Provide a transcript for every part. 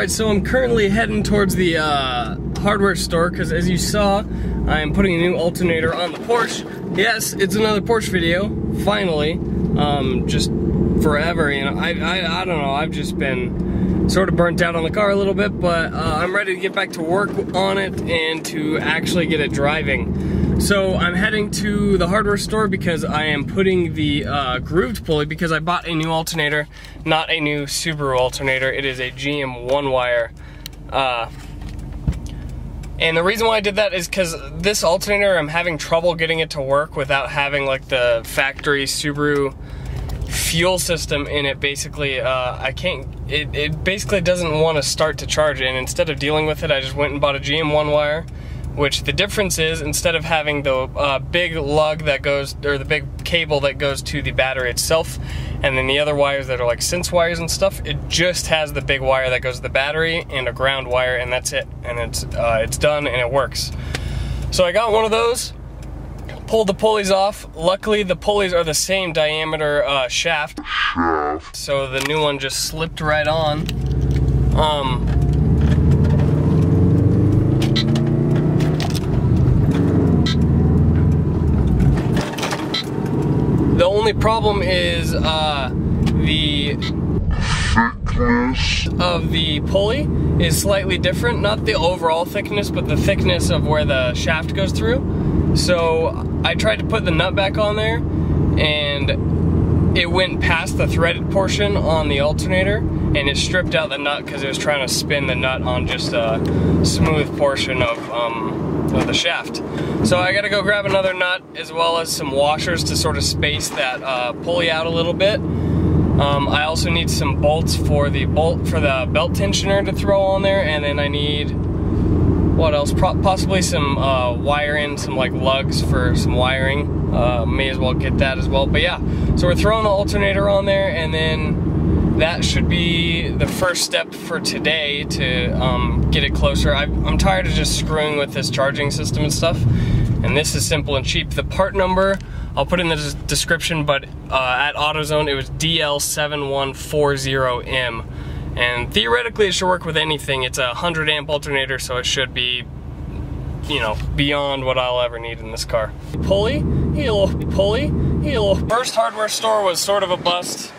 Alright, so I'm currently heading towards the hardware store because, as you saw, I am putting a new alternator on the Porsche. Yes, it's another Porsche video, finally. Just forever, you know. I don't know, I've just been sort of burnt out on the car a little bit, but I'm ready to get back to work on it and to actually get it driving. So I'm heading to the hardware store because I am putting the grooved pulley, because I bought a new alternator, not a new Subaru alternator. It is a GM one wire. And the reason why I did that is because this alternator, I'm having trouble getting it to work without having like the factory Subaru fuel system in it. Basically, it basically doesn't want to start to charge, and instead of dealing with it, I just went and bought a GM one wire. Which the difference is, instead of having the big lug that goes, or the big cable that goes to the battery itself, and then the other wires that are like sense wires and stuff, it just has the big wire that goes to the battery and a ground wire, and that's it. And it's done and it works. So I got one of those, pulled the pulleys off. Luckily the pulleys are the same diameter shaft, so the new one just slipped right on. The only problem is the thickness of the pulley is slightly different. Not the overall thickness, but the thickness of where the shaft goes through. So I tried to put the nut back on there, and it went past the threaded portion on the alternator, and it stripped out the nut because it was trying to spin the nut on just a smooth portion of the shaft. So I gotta go grab another nut as well as some washers to sort of space that pulley out a little bit. I also need some bolts for the belt tensioner to throw on there, and then I need, what else? Possibly some wiring, some like lugs for some wiring. May as well get that as well. But yeah, so we're throwing the alternator on there, and then that should be the first step for today to get it closer. I'm tired of just screwing with this charging system and stuff, and this is simple and cheap. The part number I'll put in the description, but at AutoZone it was DL7140M, and theoretically it should work with anything. It's a 100 amp alternator, so it should be, you know, beyond what I'll ever need in this car. Pulley, First hardware store was sort of a bust.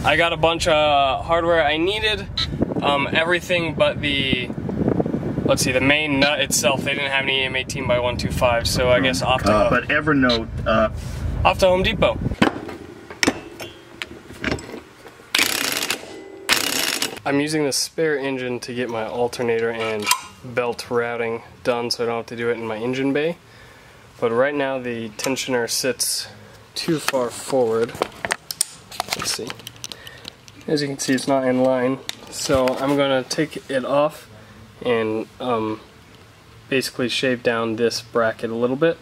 I got a bunch of hardware I needed, everything but the, let's see, the main nut itself. They didn't have any M18x125, so I guess off to but Evernote, off to Home Depot. I'm using the spare engine to get my alternator and belt routing done, so I don't have to do it in my engine bay. But right now the tensioner sits too far forward. Let's see. As you can see, it's not in line, so I'm going to take it off and basically shave down this bracket a little bit,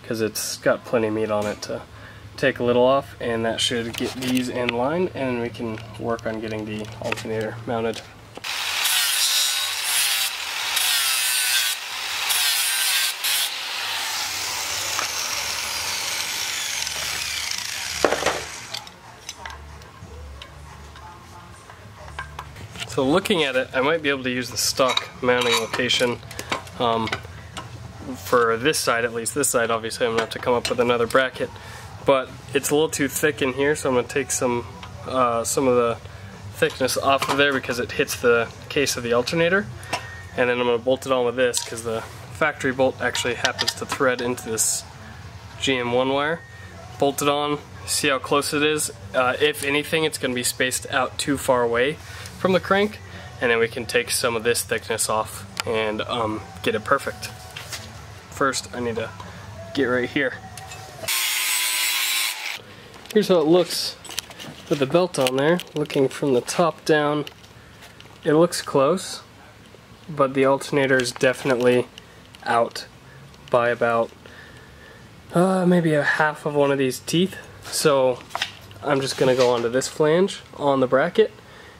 because it's got plenty of meat on it to take a little off, and that should get these in line, and we can work on getting the alternator mounted. So looking at it, I might be able to use the stock mounting location for this side at least. This side, obviously, I'm going to have to come up with another bracket. But it's a little too thick in here, so I'm going to take some of the thickness off of there because it hits the case of the alternator. And then I'm going to bolt it on with this because the factory bolt actually happens to thread into this GM1 wire. Bolt it on, see how close it is. If anything, it's going to be spaced out too far away from the crank, and then we can take some of this thickness off and get it perfect. First, I need to get right here. Here's how it looks with the belt on there. Looking from the top down, it looks close, but the alternator is definitely out by about maybe a half of one of these teeth. So I'm just going to go onto this flange on the bracket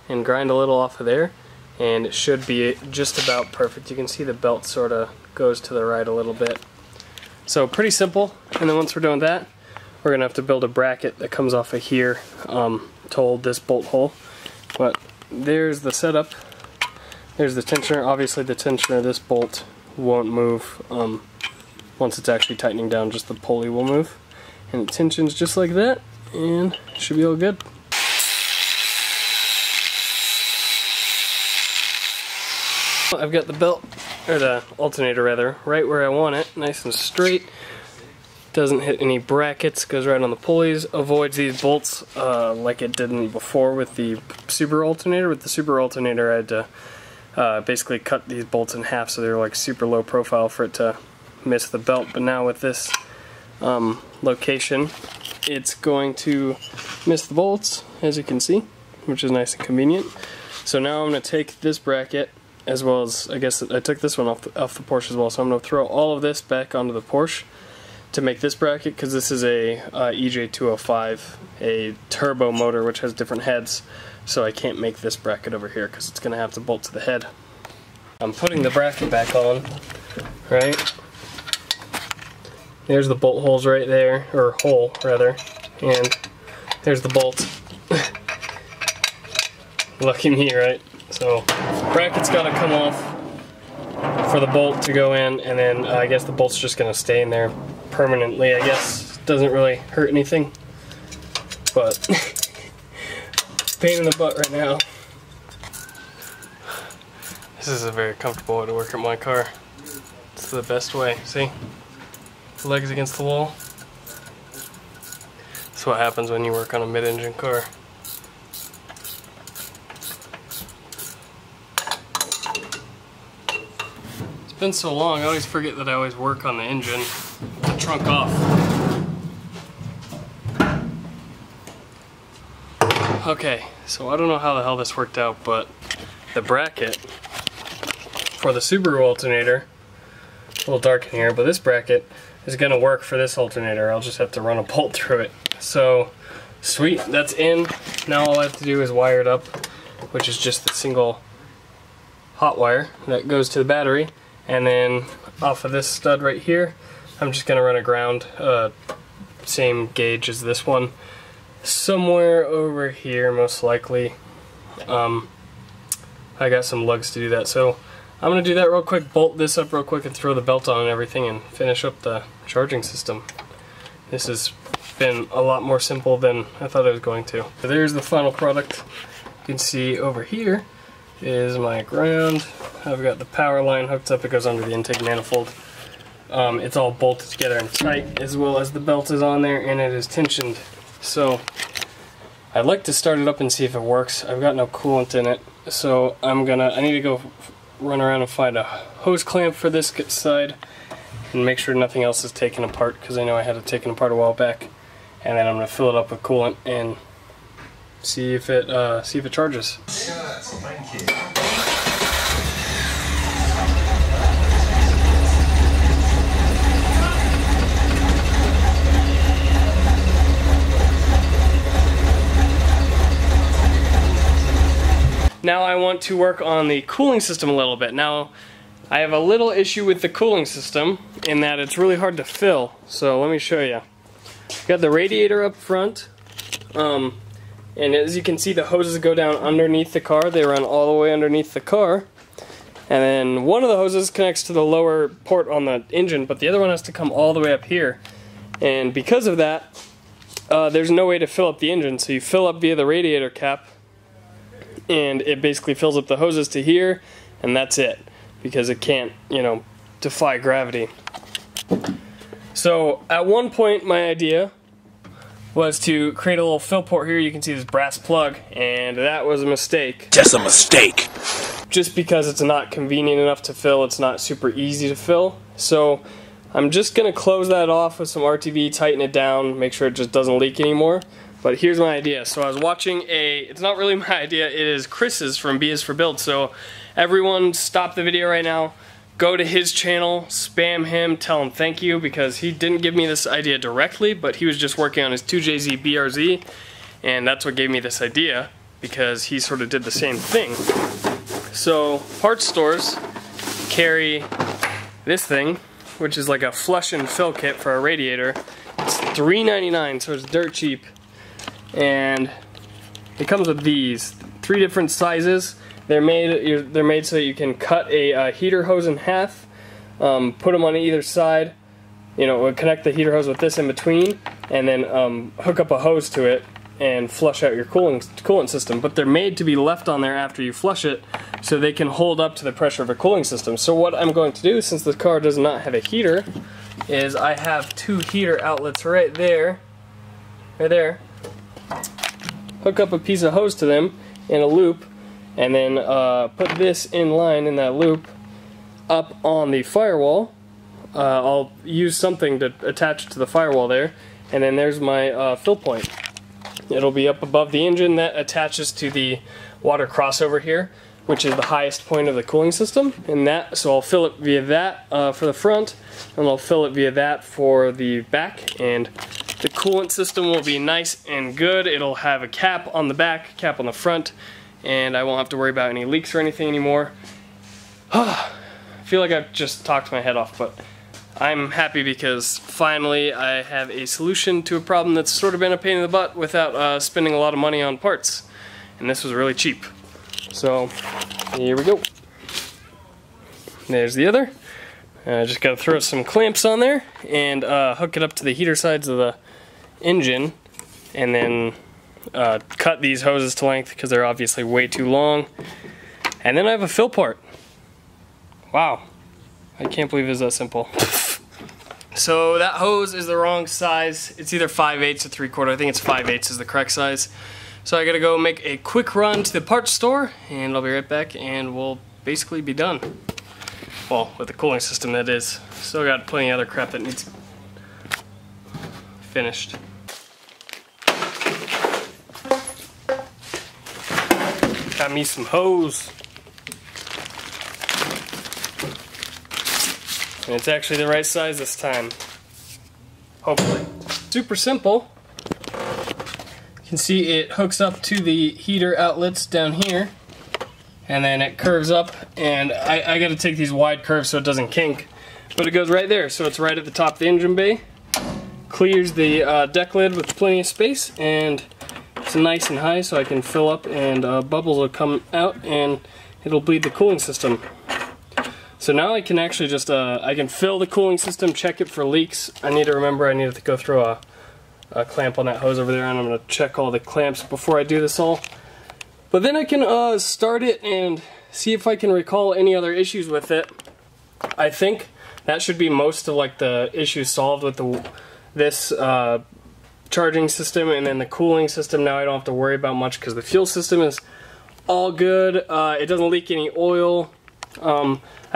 and grind a little off of there, and it should be just about perfect. You can see the belt sort of goes to the right a little bit. So pretty simple, and then once we're done with that, we're going to have to build a bracket that comes off of here to hold this bolt hole. But there's the setup There's the tensioner. Obviously the tensioner, this bolt won't move. Once it's actually tightening down, just the pulley will move. And it tensions just like that, and it should be all good. I've got the belt, or the alternator rather, right where I want it, nice and straight. Doesn't hit any brackets, goes right on the pulleys, avoids these bolts like it didn't before with the Subaru alternator. With the Subaru alternator I had to basically cut these bolts in half so they were like super low profile for it to miss the belt, but now with this location it's going to miss the bolts, as you can see, which is nice and convenient. So now I'm going to take this bracket, as well as, I guess I took this one off the Porsche as well, so I'm going to throw all of this back onto the Porsche to make this bracket, because this is a EJ205, a turbo motor which has different heads, so I can't make this bracket over here because it's going to have to bolt to the head. I'm putting the bracket back on, right? There's the bolt holes right there, or hole rather, and there's the bolt. Lucky me, right? So, bracket's got to come off for the bolt to go in, and then I guess the bolt's just going to stay in there permanently, I guess. Doesn't really hurt anything, but pain in the butt right now. This is a very comfortable way to work at my car. It's the best way, see? Legs against the wall. That's what happens when you work on a mid-engine car. It's been so long, I always forget that I always work on the engine. The trunk off. Okay, so I don't know how the hell this worked out, but the bracket for the Subaru alternator, a little dark in here, but this bracket is going to work for this alternator. I'll just have to run a bolt through it. So, sweet, that's in. Now all I have to do is wire it up, which is just the single hot wire that goes to the battery. And then off of this stud right here, I'm just going to run a ground, same gauge as this one, somewhere over here most likely. I got some lugs to do that, so I'm going to do that real quick, bolt this up real quick and throw the belt on and everything and finish up the charging system. This has been a lot more simple than I thought it was going to. So there's the final product. You can see over here is my ground. I've got the power line hooked up. It goes under the intake manifold. It's all bolted together and tight, as well as the belt is on there and it is tensioned. So I'd like to start it up and see if it works. I've got no coolant in it, so I need to go run around and find a hose clamp for this side and make sure nothing else is taken apart, because I know I had it taken apart a while back. And then I'm going to fill it up with coolant and see if it charges. Yes, thank you. Now I want to work on the cooling system a little bit. Now I have a little issue with the cooling system in that it's really hard to fill. So let me show you. Got the radiator up front, and as you can see the hoses go down underneath the car. They run all the way underneath the car. And then one of the hoses connects to the lower port on the engine, but the other one has to come all the way up here. And because of that, there's no way to fill up the engine. So you fill up via the radiator cap, and it basically fills up the hoses to here, and that's it, because it can't, you know, defy gravity. So at one point my idea was to create a little fill port here. You can see this brass plug, and that was a mistake. Just a mistake. Just because it's not convenient enough to fill, it's not super easy to fill. So I'm just going to close that off with some RTV, tighten it down, make sure it just doesn't leak anymore. But here's my idea. So I was watching it's not really my idea, it is Chris's from B is for Build. So everyone stop the video right now, go to his channel, spam him, tell him thank you, because he didn't give me this idea directly, but he was just working on his 2JZ BRZ, and that's what gave me this idea, because he sort of did the same thing. So parts stores carry this thing, which is like a flush and fill kit for a radiator. It's $3.99, so it's dirt cheap. And it comes with these 3 different sizes, They're made so that you can cut a heater hose in half, put them on either side, you know, connect the heater hose with this in between, and then hook up a hose to it and flush out your coolant system. But they're made to be left on there after you flush it so they can hold up to the pressure of a cooling system. So what I'm going to do, since the car does not have a heater, is I have 2 heater outlets right there. Hook up a piece of hose to them in a loop, and then put this in line in that loop up on the firewall. I'll use something to attach to the firewall there, and then there's my fill point. It'll be up above the engine. That attaches to the water crossover here, which is the highest point of the cooling system. And that, so I'll fill it via that for the front, and I'll fill it via that for the back. And the coolant system will be nice and good. It'll have a cap on the back, cap on the front, and I won't have to worry about any leaks or anything anymore. I feel like I've just talked my head off, but I'm happy because finally I have a solution to a problem that's sort of been a pain in the butt without spending a lot of money on parts. And this was really cheap. So, here we go. There's the other. Just gotta throw some clamps on there and hook it up to the heater sides of the engine, and then cut these hoses to length because they're obviously way too long. And then I have a fill part. Wow. I can't believe it's that simple. So that hose is the wrong size. It's either 5/8 or 3/4. I think it's 5/8 is the correct size. So I gotta go make a quick run to the parts store, and I'll be right back, and we'll basically be done. Well, with the cooling system, that is. Still got plenty of other crap that needs finished. Got me some hose. And it's actually the right size this time. Hopefully. Super simple. You can see it hooks up to the heater outlets down here, and then it curves up, and I gotta take these wide curves so it doesn't kink, but it goes right there, so it's right at the top of the engine bay. Clears the deck lid with plenty of space, and it's nice and high so I can fill up, and bubbles will come out and it'll bleed the cooling system. So now I can actually just, I can fill the cooling system, check it for leaks. I need to remember I need to go throw a clamp on that hose over there, and I'm going to check all the clamps before I do this all. But then I can start it and see if I can recall any other issues with it. I think that should be most of like the issues solved with this charging system, and then the cooling system. Now I don't have to worry about much because the fuel system is all good. It doesn't leak any oil.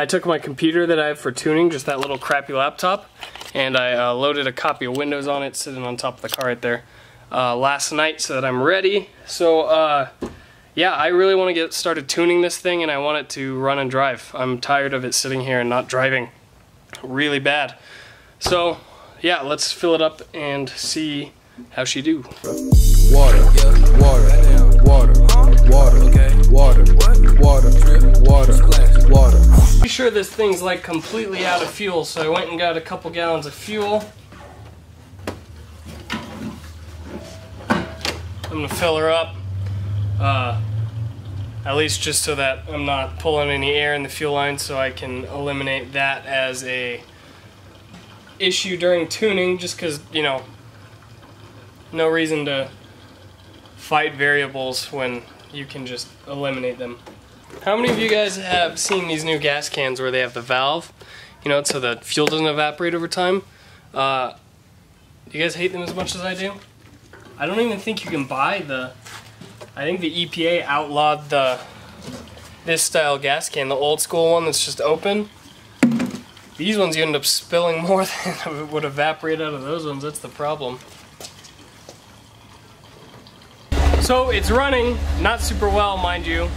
I took my computer that I have for tuning, just that little crappy laptop, and I loaded a copy of Windows on it, sitting on top of the car right there, last night so that I'm ready. So yeah, I really want to get started tuning this thing, and I want it to run and drive. I'm tired of it sitting here and not driving really bad. So yeah, let's fill it up and see how she do. Water, yeah, water, water, water, okay, water, water, drip, water, water. Pretty sure this thing's like completely out of fuel, so I went and got a couple gallons of fuel. I'm gonna fill her up, at least just so that I'm not pulling any air in the fuel line, so I can eliminate that as a issue during tuning, just because, you know, no reason to fight variables when you can just eliminate them. How many of you guys have seen these new gas cans where they have the valve, you know, so the fuel doesn't evaporate over time? Do you guys hate them as much as I do? I don't even think you can buy the, I think the EPA outlawed this style gas can, the old school one that's just open. These ones you end up spilling more than would evaporate out of those ones. That's the problem. So it's running, not super well, mind you,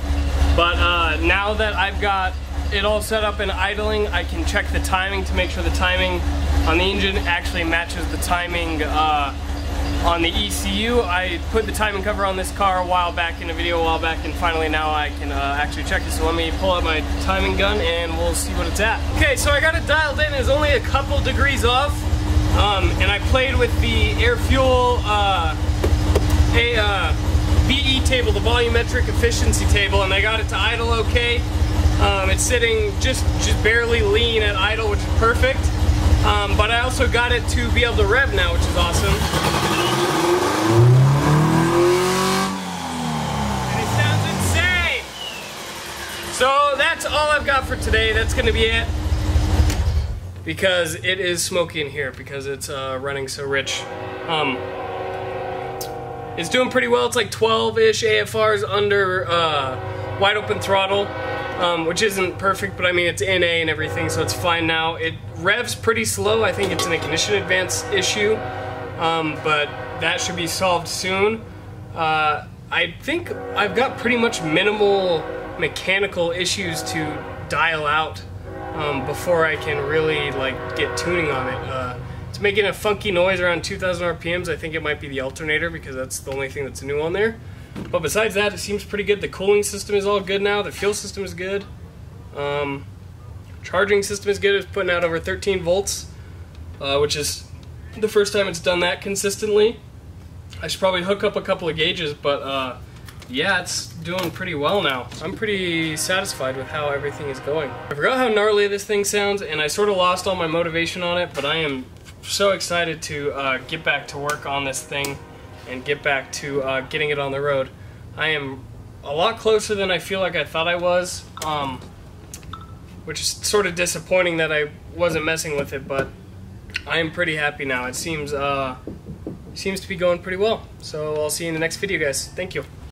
but now that I've got it all set up and idling, I can check the timing to make sure the timing on the engine actually matches the timing on the ECU. I put the timing cover on this car a while back in a video a while back, and finally now I can actually check it. So let me pull out my timing gun and we'll see what it's at. Okay, so I got it dialed in. It's only a couple degrees off, and I played with the air fuel VE table, the volumetric efficiency table, and I got it to idle okay. It's sitting just barely lean at idle, which is perfect. But I also got it to be able to rev now, which is awesome. And it sounds insane! So that's all I've got for today. That's gonna be it. Because it is smoky in here because it's running so rich. It's doing pretty well. It's like 12-ish AFRs under wide open throttle, which isn't perfect, but I mean it's NA and everything, so it's fine now. It revs pretty slow. I think it's an ignition advance issue, but that should be solved soon. I think I've got pretty much minimal mechanical issues to dial out before I can really like get tuning on it. It's making a funky noise around 2,000 RPMs. I think it might be the alternator because that's the only thing that's new on there. But besides that, it seems pretty good. The cooling system is all good now. The fuel system is good. Charging system is good. It's putting out over 13 volts, which is the first time it's done that consistently. I should probably hook up a couple of gauges, but yeah, it's doing pretty well now. I'm pretty satisfied with how everything is going. I forgot how gnarly this thing sounds, and I sort of lost all my motivation on it, but I am so excited to get back to work on this thing and get back to getting it on the road. I am a lot closer than I feel like I thought I was, which is sort of disappointing that I wasn't messing with it, but I am pretty happy now. It seems to be going pretty well. So I'll see you in the next video, guys. Thank you.